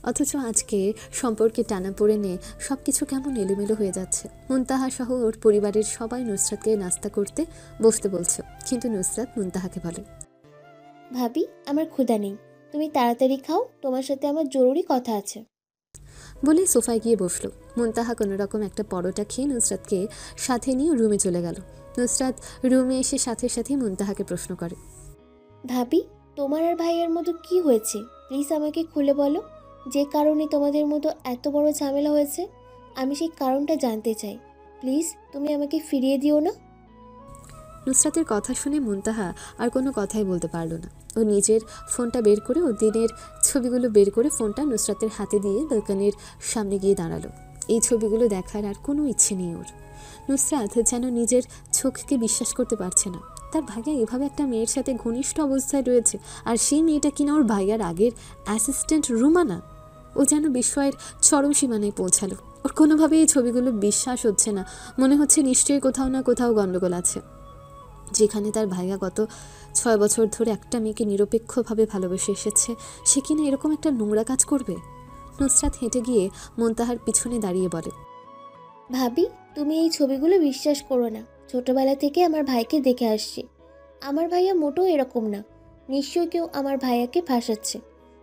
অথচ আজকে সম্পর্কে টানাপোড়েনে সব কিছু কেমন এলোমেলো হয়ে যাচ্ছে। মুনতাহা সহ ওর পরিবারের সবাই নুসরাতকে নাস্তা করতে বসতে বলছে, কিন্তু নুসরাত মুনতাহাকে বলে, ভাবি আমার ক্ষুধা নেই, তুমি তাড়াতাড়ি খাও, তোমার সাথে আমার জরুরি কথা আছে। বলে সোফায় গিয়ে বসলো। মুনতাহা কোনো রকম একটা পরোটা খেয়ে নুসরাতকে সাথে নিয়ে রুমে চলে গেল। নুসরাত রুমে এসে সাথে সাথে মুনতাহাকে প্রশ্ন করে, ভাবি তোমার আর ভাইয়ের মতো কি হয়েছে? প্লিজ আমাকে খুলে বলো, যে কারণে তোমাদের মতো এত বড় ঝামেলা হয়েছে। আমি সেই কারণটা জানতে চাই। প্লিজ তুমি আমাকে ফিরিয়ে দিও না। নুসরাতের কথা শুনে মুনতাহা আর কোনো কথাই বলতে পারল না। ও নিজের ফোনটা বের করে ও দিনের ছবিগুলো বের করে ফোনটা নুসরাতের হাতে দিয়ে ব্যালকনির সামনে গিয়ে দাঁড়ালো। এই ছবিগুলো দেখার আর কোনো ইচ্ছে নেই ওর। নুসরাত যেন নিজের চোখকে বিশ্বাস করতে পারছে না। তার ভাইয়া এভাবে একটা মেয়ের সাথে ঘনিষ্ঠ অবস্থায় রয়েছে, আর সেই মেয়েটা কিনা ওর ভাইয়ার আগের অ্যাসিস্ট্যান্ট রুমানা। ও যেন বিস্ময়ের চরম সীমানায় পৌঁছালো। ওর কোনোভাবেই এই ছবিগুলো বিশ্বাস হচ্ছে না। মনে হচ্ছে নিশ্চয়ই কোথাও না কোথাও গণ্ডগোল আছে। যেখানে তার ভাইয়া গত 6 বছর ধরে একটা মেয়েকে নিরপেক্ষভাবে ভালোবেসে এসেছে, সে কিনা এরকম একটা নোংরা কাজ করবে। নুসরাত হেঁটে গিয়ে মুনতাহার পিছনে দাঁড়িয়ে বলে, ভাবি, তুমি এই ছবিগুলো বিশ্বাস করো না। ছোটবেলা থেকে আমার ভাইকে দেখে আসছি। আমার ভাইয়া মোটেও এরকম না। নিশ্চয়ই কেউ আমার ভাইয়াকে ফাঁসাচ্ছে।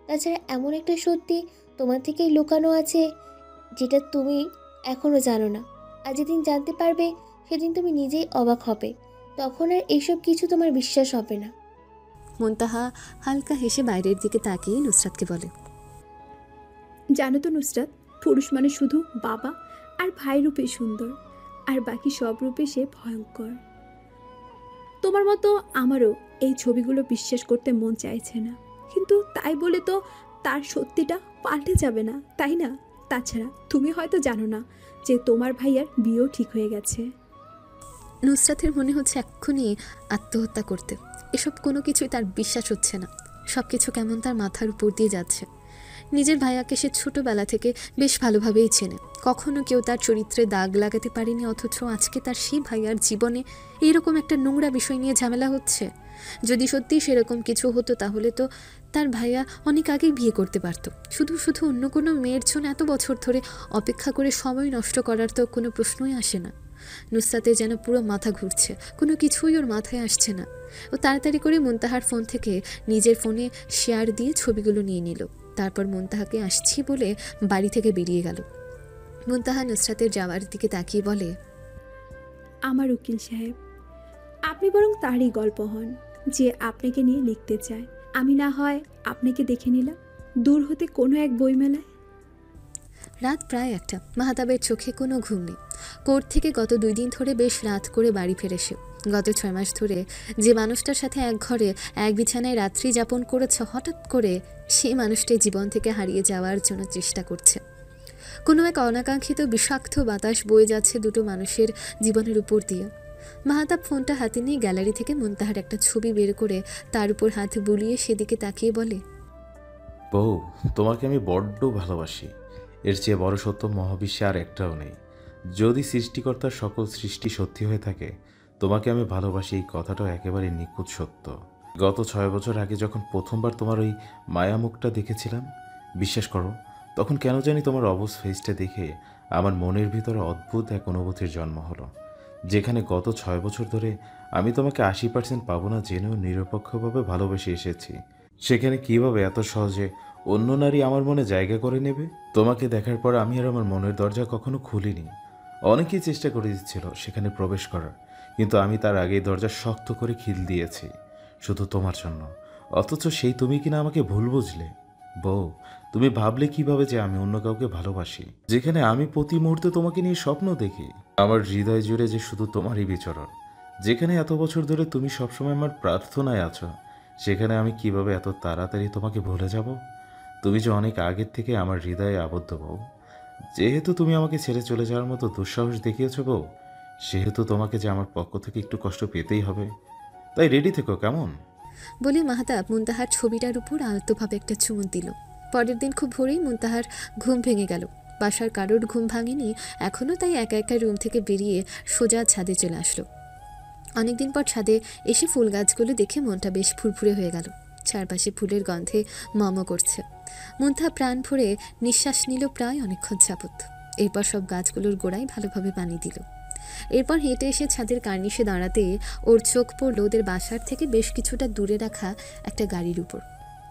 তাছাড়া এমন একটা সত্যি তোমার থেকেই লুকানো আছে যেটা তুমি এখনও জানো না। আর যেদিন জানতে পারবে সেদিন তুমি নিজেই অবাক হবে। তখন আর এইসব কিছু তোমার বিশ্বাস হবে না। মুনতাহা হালকা হেসে বাইরের দিকে তাকিয়ে নুসরাতকে বলে, জানো তো নুসরাত, পুরুষ মানে শুধু বাবা আর ভাই রূপে সুন্দর, আর বাকি সব রূপে সে ভয়ঙ্কর। তোমার মতো আমারও এই ছবিগুলো বিশ্বাস করতে মন চাইছে না, কিন্তু তাই বলে তো তার সত্যিটা পাল্টে যাবে না, তাই না? তাছাড়া তুমি হয়তো জানো না যে তোমার ভাইয়ার বিয়েও ঠিক হয়ে গেছে। নুসরাতের মনে হচ্ছে এক্ষুনি আত্মহত্যা করতে। এসব কোনো কিছুই তার বিশ্বাস হচ্ছে না। সব কিছু কেমন তার মাথার উপর দিয়ে যাচ্ছে। নিজের ভাইয়াকে সে ছোটবেলা থেকে বেশ ভালোভাবেই চেনে। কখনো কেউ তার চরিত্রে দাগ লাগাতে পারেনি, অথচ আজকে তার সেই ভাইয়ার জীবনে এইরকম একটা নোংরা বিষয় নিয়ে ঝামেলা হচ্ছে। যদি সত্যি সেরকম কিছু হতো তাহলে তো তার ভাইয়া অনেক আগেই বিয়ে করতে পারত। শুধু শুধু অন্য কোনো মেয়ের জন্য এত বছর ধরে অপেক্ষা করে সময় নষ্ট করার তো কোনো প্রশ্নই আসে না। নুসরাতের যেন পুরো মাথা ঘুরছে, কোনো কিছুই ওর মাথায় আসছে না। ও তাড়াতাড়ি করে মুনতাহার ফোন থেকে নিজের ফোনে শেয়ার দিয়ে ছবিগুলো নিয়ে নিল। তারপর মুনতাহাকে আসছি বলে বাড়ি থেকে বেরিয়ে গেল। মুনতাহা নুসরাতের যাওয়ার দিকে তাকিয়ে বলে, আমার উকিল সাহেব, আপনি বরং তারই গল্প হন যে আপনাকে নিয়ে লিখতে চায়। আমি না হয় আপনাকে দেখে নিলাম দূর হতে কোনো এক বইমেলায়। রাত প্রায় 1টা। মাহতাবের চোখে কোনো ঘুম নেই। কোর্ট থেকে গত 2 দিন ধরে বেশ রাত করে বাড়ি ফেরে সে। গত 6 মাস ধরে যে মানুষটার সাথে এক ঘরে এক বিছানায় রাত্রি যাপন করেছে, হঠাৎ করে সেই মানুষটি জীবন থেকে হারিয়ে যাওয়ার জন্য চেষ্টা করছে। কোনো এক অনাকাঙ্ক্ষিত বিষাক্ত বাতাস বয়ে যাচ্ছে দুটো মানুষের জীবনের উপর দিয়ে। মাহতাব ফোনটা হাতে নিয়ে গ্যালারি থেকে মুনতাহার একটা ছবি বের করে তার উপর হাত বুলিয়ে সেদিকে তাকিয়ে বলে, বউ, তোমাকে আমি বড্ড ভালোবাসি। এর চেয়ে বড় সত্য মহাবিশ্বে আর একটাও নেই। যদি সৃষ্টিকর্তার সকল সৃষ্টি সত্যি হয়ে থাকে, তোমাকে আমি ভালোবাসি এই কথাটাও একেবারে নিখুঁত সত্য। গত 6 বছর আগে যখন প্রথমবার তোমার ওই মায়ামুখটা দেখেছিলাম, বিশ্বাস করো, তখন কেন জানি তোমার অবস ফেসটা দেখে আমার মনের ভিতরে অদ্ভুত এক অনুভূতির জন্ম হলো। যেখানে গত 6 বছর ধরে আমি তোমাকে 80% পাবো না জেনেও নিরপেক্ষভাবে ভালোবেসে এসেছি, সেখানে কিভাবে এত সহজে অন্য নারী আমার মনে জায়গা করে নেবে? তোমাকে দেখার পর আমি আর আমার মনের দরজা কখনো খুলিনি। অনেকেই চেষ্টা করে দিচ্ছিল সেখানে প্রবেশ করার, কিন্তু আমি তার আগেই দরজা শক্ত করে খিল দিয়েছি, শুধু তোমার জন্য। অথচ সেই তুমি কিনা আমাকে ভুল বুঝলে। বউ, তুমি ভাবলে কিভাবে যে আমি অন্য কাউকে ভালোবাসি, যেখানে আমি প্রতি মুহূর্তে তোমাকে নিয়ে স্বপ্ন দেখি। আমার হৃদয় জুড়ে যে শুধু তোমারই বিচরণ। যেখানে এত বছর ধরে তুমি সবসময় আমার প্রার্থনায় আছো, সেখানে আমি কিভাবে এত তাড়াতাড়ি তোমাকে ভুলে যাব? তুমি যে অনেক আগের থেকে আমার হৃদয়ে আবদ্ধ বউ। যেহেতু তুমি আমাকে ছেড়ে চলে যাওয়ার মতো দুঃসাহস দেখিয়েছ বউ, সেহেতু তোমাকে যে আমার পক্ষ থেকে একটু কষ্ট পেতেই হবে। তাই রেডি থেকো, কেমন? বলে মাহতাব মুনতাহার ছবিটার উপর আলতোভাবে একটা চুমুক দিল। পরের দিন খুব ভোরেই মুনতাহার ঘুম ভেঙে গেল। বাসার কারোর ঘুম ভাঙেনি এখনও, তাই একা একা রুম থেকে বেরিয়ে সোজা ছাদে চলে আসলো। অনেকদিন পর ছাদে এসে ফুল গাছগুলো দেখে মনটা বেশ ফুরফুরে হয়ে গেল। চারপাশে ফুলের গন্ধে মম করছে। মুনতাহা প্রাণ ভরে নিঃশ্বাস নিল প্রায় অনেকক্ষণ যাবত। এরপর সব গাছগুলোর গোড়ায় ভালোভাবে পানি দিল। এরপর হেঁটে এসে ছাদের কার্নিশে দাঁড়াতে ওর চোখ পড়ল ওদের বাসার থেকে বেশ কিছুটা দূরে রাখা একটা গাড়ির উপর।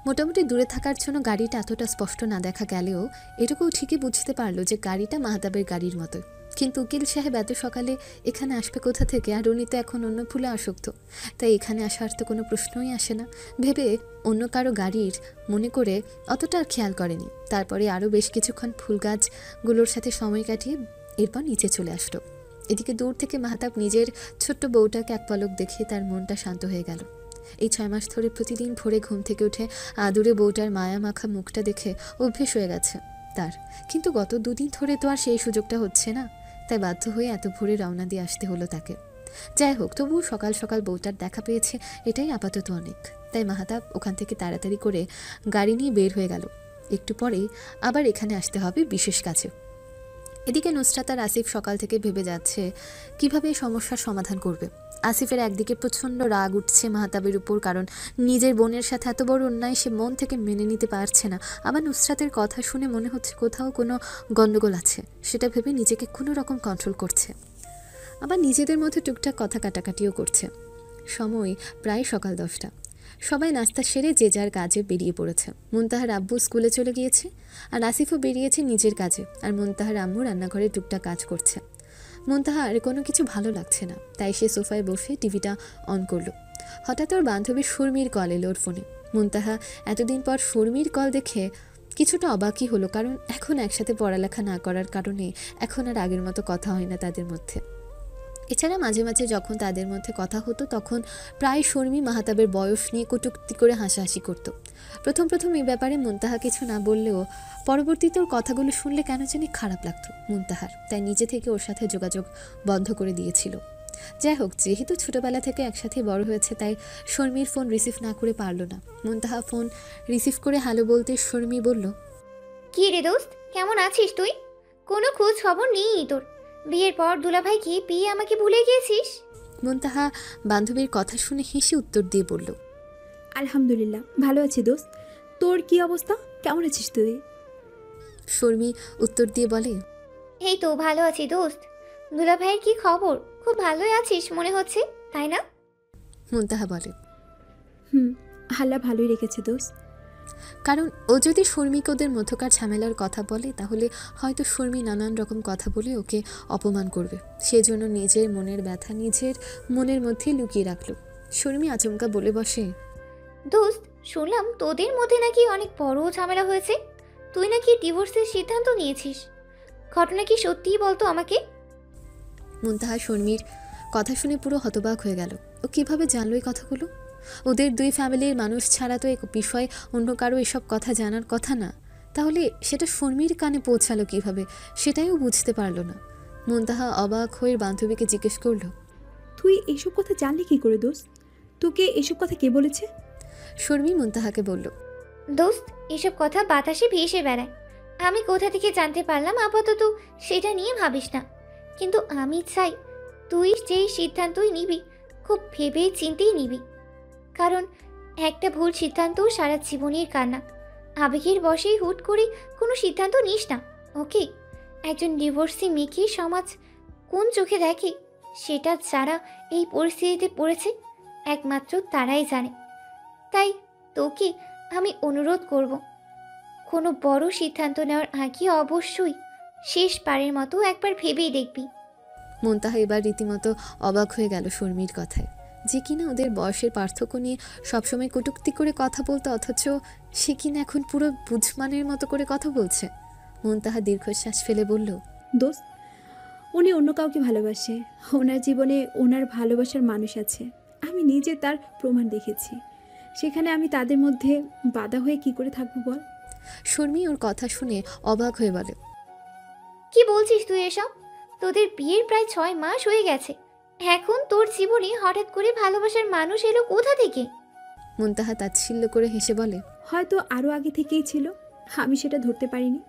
মোটামুটি দূরে থাকার জন্য গাড়িটা এতটা স্পষ্ট না দেখা গেলেও এটুকুও ঠিকই বুঝতে পারলো যে গাড়িটা মাহতাবের গাড়ির মতো। কিন্তু উকিল সাহেব এত সকালে এখানে আসবে কোথা থেকে? আর উনি তো এখন অন্য ফুলে আসক্ত, তাই এখানে আসার তো কোনো প্রশ্নই আসে না ভেবে অন্য কারো গাড়ির মনে করে অতটা খেয়াল করেনি। তারপরে আরও বেশ কিছুক্ষণ ফুল গাছগুলোর সাথে সময় কাটিয়ে এরপর নিচে চলে আসলো। এদিকে দূর থেকে মাহতাব নিজের ছোট্ট বউটাকে এক পলক দেখে তার মনটা শান্ত হয়ে গেল। এই 6 মাস ধরে প্রতিদিন ভোরে ঘুম থেকে উঠে আদুরে বউটার মায়া মাখা মুখটা দেখে অভ্যেস হয়ে গেছে। তার, কিন্তু গত দুদিন ধরে তো আর সেই সুযোগটা হচ্ছে না, তাই বাধ্য হয়ে এত ভোরে রওনা দিয়ে আসতে হলো তাকে। যাই হোক, তবুও সকাল সকাল বউটার দেখা পেয়েছে, এটাই আপাতত অনেক। তাই মাহাতাব ওখান থেকে তাড়াতাড়ি করে গাড়ি নিয়ে বের হয়ে গেল। একটু পরেই আবার এখানে আসতে হবে বিশেষ কাজে। এদিকে নুসরাত আর আসিফ সকাল থেকে ভেবে যাচ্ছে কিভাবে এই সমস্যার সমাধান করবে। আসিফের একদিকে প্রচণ্ড রাগ উঠছে মাহাতাবের উপর, কারণ নিজের বোনের সাথে এত বড় অন্যায় সে মন থেকে মেনে নিতে পারছে না। আবার নুসরাতের কথা শুনে মনে হচ্ছে কোথাও কোনো গণ্ডগোল আছে, সেটা ভেবে নিজেকে কোনো রকম কন্ট্রোল করছে। আবার নিজেদের মধ্যে টুকটাক কথা কাটাকাটিও করছে। সময় প্রায় সকাল 10টা। সবাই নাস্তা সেরে যে যার কাজে বেরিয়ে পড়েছে। মুনতাহার আব্বু স্কুলে চলে গিয়েছে, আর আসিফও বেরিয়েছে নিজের কাজে, আর মুনতাহার আম্মু রান্নাঘরে টুকটাক কাজ করছে। মুনতাহার কোনো কিছু ভালো লাগছে না, তাই সে সোফায় বসে টিভিটা অন করলো। হঠাৎ ওর বান্ধবী শর্মির কল এলো ওর ফোনে। মুনতাহা এতদিন পর শর্মির কল দেখে কিছুটা অবাকই হলো, কারণ এখন একসাথে পড়ালেখা না করার কারণে এখন আর আগের মতো কথা হয় না তাদের মধ্যে। এছাড়া মাঝে মাঝে যখন তাদের মধ্যে কথা হতো তখন প্রায় শর্মি মাহাতাবের বয়স নিয়ে কটূক্তি করে হাসাহাসি করত। প্রথম এই ব্যাপারে মুনতাহা কিছু না বললেও পরবর্তীতে ওর কথাগুলো শুনলে কেন জানি খারাপ লাগতো মুনতাহার, তাই নিজে থেকে ওর সাথে যোগাযোগ বন্ধ করে দিয়েছিল। যাই হোক, যেহেতু ছোটবেলা থেকে একসাথে বড় হয়েছে, তাই শর্মির ফোন রিসিভ না করে পারল না। মুনতাহা ফোন রিসিভ করে হ্যালো বলতে শর্মি বলল, কি রে দোস্ত, কেমন আছিস তুই? কোনো খোঁজ খবর নেই তোর। বিয়ের পর দুলাভাইকে পেয়ে আমাকে ভুলে গিয়েছিস? মুনতাহা বান্ধবীর কথা শুনে হেসে উত্তর দিয়ে বলল, আলহামদুলিল্লাহ ভালো আছি দোস্ত, তোর কি অবস্থা, কেমন আছিস তুই? শর্মি উত্তর দিয়ে বলে, এই তো ভালো আছি দোস্ত। দুলাভাইয়ের কি খবর? খুব ভালোই আছিস মনে হচ্ছে, তাই না? মুনতাহা বলে, আল্লাহ ভালোই রেখেছে দোস্ত। কারণ ও যদি শর্মিকে ওদের মধ্যকার ঝামেলার কথা বলে তাহলে হয়তো শর্মি নানান রকম কথা বলে ওকে অপমান করবে। সেজন্য নিজের মনের ব্যথা নিজের মনের মধ্যেই লুকিয়ে রাখলো। শর্মি আচমকা বলে বসে, দোস্ত, শুনলাম তোদের মধ্যে নাকি অনেক বড় ঝামেলা হয়েছে। তুই নাকি ডিভোর্সের সিদ্ধান্ত নিয়েছিস। ঘটনা কি সত্যিই বলতো আমাকে? মুনতাহা শর্মির কথা শুনে পুরো হতবাক হয়ে গেল। ও কিভাবে জানলো এই কথাগুলো? ওদের দুই ফ্যামিলির মানুষ ছাড়া তো এক বিষয়ে অন্য কারো এসব কথা জানার কথা না। তাহলে সেটা শর্মির কানে পৌঁছালো কিভাবে, সেটাইও বুঝতে পারলো না। মুনতাহা অবাক হয়ে বান্ধবীকে জিজ্ঞেস করলো, তুই এসব কথা জানলি কি করে দোস্ত? তোকে এসব কথা কে বলেছে? শর্মি মুনতাহাকে বলল, দোস্ত, এসব কথা বাতাসে ভেসে বেড়ায়। আমি কোথা থেকে জানতে পারলাম আপাতত সেটা নিয়ে ভাবিস না। কিন্তু আমি চাই তুই যেই সিদ্ধান্তই নিবি খুব ভেবে চিন্তেই নিবি। কারণ একটা ভুল সিদ্ধান্তও সারা জীবনের কান্না। আবেগের বশেই হুট করে কোনো সিদ্ধান্ত নিস না, ওকে? একজন ডিভোর্সি মেয়েকে সমাজ কোন চোখে দেখে সেটা যারা এই পরিস্থিতিতে পড়েছে একমাত্র তারাই জানে। তাই তোকে আমি অনুরোধ করব, কোনো বড় সিদ্ধান্ত নেওয়ার আগে অবশ্যই শেষবারের মতো একবার ভেবেই দেখবি। মুনতাহা এবার রীতিমতো অবাক হয়ে গেল শর্মির কথায়, যে কিনা ওদের বয়সের পার্থক্য নিয়ে সবসময় কটূক্তি করে কথা বলতো, অথচ সে কিনা এখন পুরো বুঝমানের মতো করে কথা বলছে। মুনতাহা দীর্ঘশ্বাস ফেলে বলল, দোস্ত, উনি অন্য কাউকে ভালোবাসে। ওনার জীবনে ওনার ভালোবাসার মানুষ আছে, আমি নিজে তার প্রমাণ দেখেছি। সেখানে আমি তাদের মধ্যে বাধা হয়ে কি করে থাকবো বল? শর্মি ওর কথা শুনে অবাক হয়ে বলে, কি বলছিস তুই এসব? তোদের বিয়ের প্রায় 6 মাস হয়ে গেছে, এখন তোর জীবনে হঠাৎ করে ভালোবাসার মানুষ এলো কোথা থেকে? মুনতাহা তাচ্ছিল্য করে হেসে বলে, হয়তো আরও আগে থেকেই ছিল, আমি সেটা ধরতে পারিনি।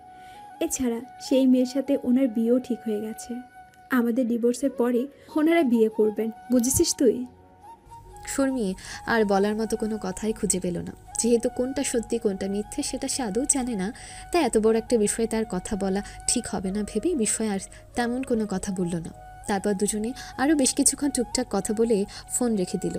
এছাড়া সেই মেয়ের সাথে ওনার বিয়েও ঠিক হয়ে গেছে। আমাদের ডিভোর্সের পরে ওনারা বিয়ে করবেন, বুঝেছিস তুই? শর্মি আর বলার মতো কোনো কথাই খুঁজে পেল না। যেহেতু কোনটা সত্যি কোনটা মিথ্যে সেটা সে আদৌ জানে না, তাই এত বড় একটা বিষয়ে তার কথা বলা ঠিক হবে না ভেবেই বিষয়ে আর তেমন কোনো কথা বলল না। তারপর দুজনে আরও বেশ কিছুক্ষণ টুকটাক কথা বলে ফোন রেখে দিল।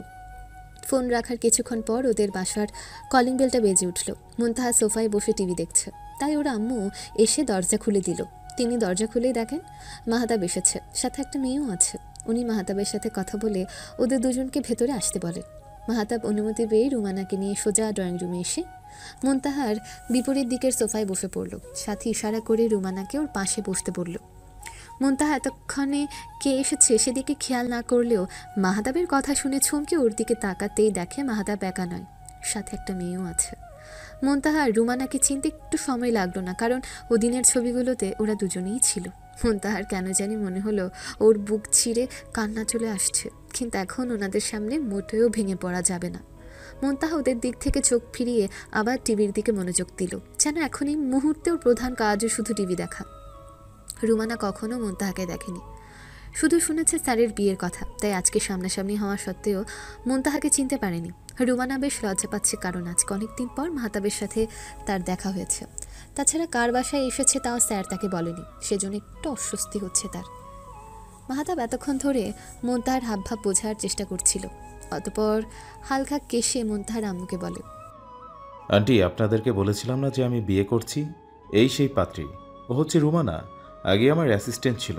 ফোন রাখার কিছুক্ষণ পর ওদের বাসার কলিং বেলটা বেজে উঠল। মুনতাহা সোফায় বসে টিভি দেখছে, তাই ওর আম্মু এসে দরজা খুলে দিল। তিনি দরজা খুলেই দেখেন মাহাতাব এসেছে, সাথে একটা মেয়েও আছে। উনি মাহাতাবের সাথে কথা বলে ওদের দুজনকে ভেতরে আসতে বলেন। মাহাতাব অনুমতি পেয়ে রুমানাকে নিয়ে সোজা ড্রয়িং রুমে এসে মুনতাহার বিপরীত দিকের সোফায় বসে পড়ল, সাথে ইশারা করে রুমানাকে ওর পাশে বসতে বলল। মুনতাহা এতক্ষণে কে এসেছে সেদিকে খেয়াল না করলেও মাহাতাবের কথা শুনে চমকে ওর দিকে তাকাতেই দেখে মাহাতাব একা নয়, সাথে একটা মেয়েও আছে। মুনতাহা আর রুমানাকে চিনতে একটু সময় লাগলো না, কারণ ওদিনের ছবিগুলোতে ওরা দুজনেই ছিল। মুনতাহার কেন জানি মনে হলো ওর বুক ছিঁড়ে কান্না চলে আসছে, কিন্তু এখন ওনাদের সামনে মোটেও ভেঙে পড়া যাবে না। মুনতাহা ওদের দিক থেকে চোখ ফিরিয়ে আবার টিভির দিকে মনোযোগ দিল, যেন এখন এই মুহূর্তে ওর প্রধান কাজও শুধু টিভি দেখা। রুমানা কখনো মুনতাহাকে দেখেনি, শুধু শুনেছে স্যারের বিয়ের কথা, তাই আজকে সামনাসামনি হওয়া সত্ত্বেও মুনতাহাকে চিনতে পারেনি। রুমানা বেশ লজ্জা পাচ্ছে, কারণ আজকে অনেকদিন পর মাহতাবের সাথে তার দেখা হয়েছে। তাছাড়া কার বাসায় এসেছে তাও স্যার তাকে বলেনি, সেজন্য একটু অস্বস্তি হচ্ছে তার। মাহতাব এতক্ষণ ধরে মুনতাহার হাবভাব বোঝার চেষ্টা করছিল, অতপর হালকা কেশে মুনতাহার আম্মুকে বলে, আন্টি, আপনাদেরকে বলেছিলাম না যে আমি বিয়ে করছি? এই সেই পাত্রী, ও হচ্ছে রুমানা। আগে আমার অ্যাসিস্ট্যান্ট ছিল,